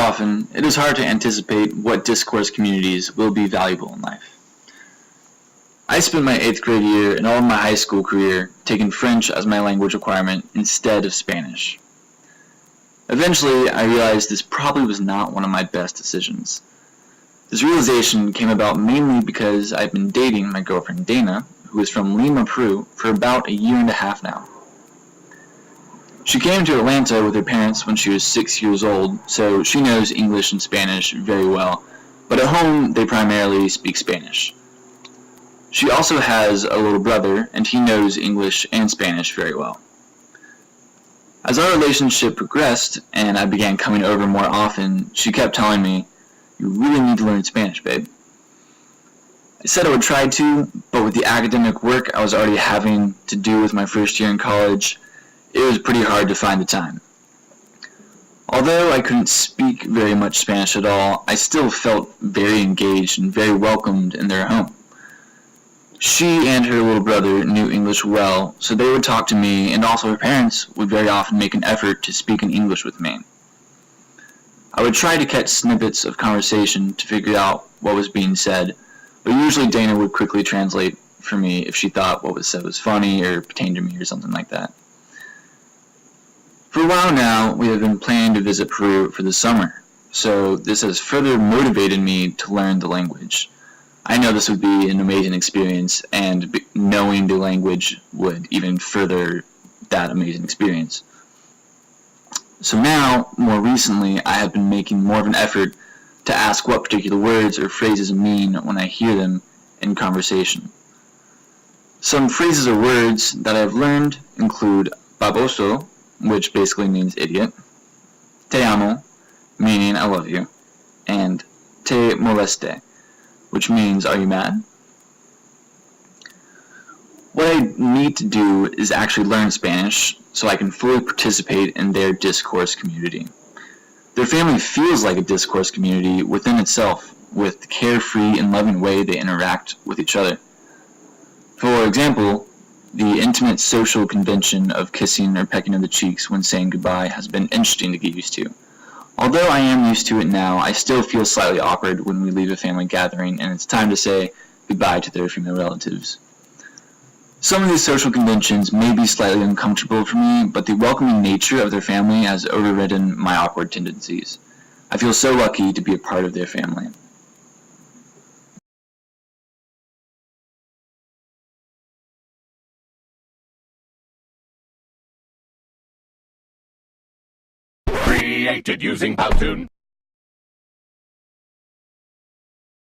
often, it is hard to anticipate what discourse communities will be valuable in life. I spent my 8th grade year and all of my high school career taking French as my language requirement instead of Spanish. Eventually, I realized this probably was not one of my best decisions. This realization came about mainly because I've been dating my girlfriend Dana, who is from Lima, Peru, for about a year and a half now. She came to Atlanta with her parents when she was 6 years old, so she knows English and Spanish very well, but at home they primarily speak Spanish. She also has a little brother, and he knows English and Spanish very well. As our relationship progressed, and I began coming over more often, she kept telling me, "You really need to learn Spanish, babe." I said I would try to, but with the academic work I was already having to do with my first year in college, it was pretty hard to find the time. Although I couldn't speak very much Spanish at all, I still felt very engaged and very welcomed in their home. She and her little brother knew English well, so they would talk to me, and also her parents would very often make an effort to speak in English with me. I would try to catch snippets of conversation to figure out what was being said, but usually Dana would quickly translate for me if she thought what was said was funny or pertained to me or something like that. For a while now, we have been planning to visit Peru for the summer, so this has further motivated me to learn the language. I know this would be an amazing experience, and knowing the language would even further that amazing experience. So now, more recently, I have been making more of an effort to ask what particular words or phrases mean when I hear them in conversation. Some phrases or words that I have learned include baboso, which basically means idiot, te amo, meaning I love you, and te moleste, which means are you mad? What I need to do is actually learn Spanish so I can fully participate in their discourse community. Their family feels like a discourse community within itself, with the carefree and loving way they interact with each other. For example, the intimate social convention of kissing or pecking on the cheeks when saying goodbye has been interesting to get used to. Although I am used to it now, I still feel slightly awkward when we leave a family gathering and it's time to say goodbye to their female relatives. Some of these social conventions may be slightly uncomfortable for me, but the welcoming nature of their family has overridden my awkward tendencies. I feel so lucky to be a part of their family. Created using Powtoon.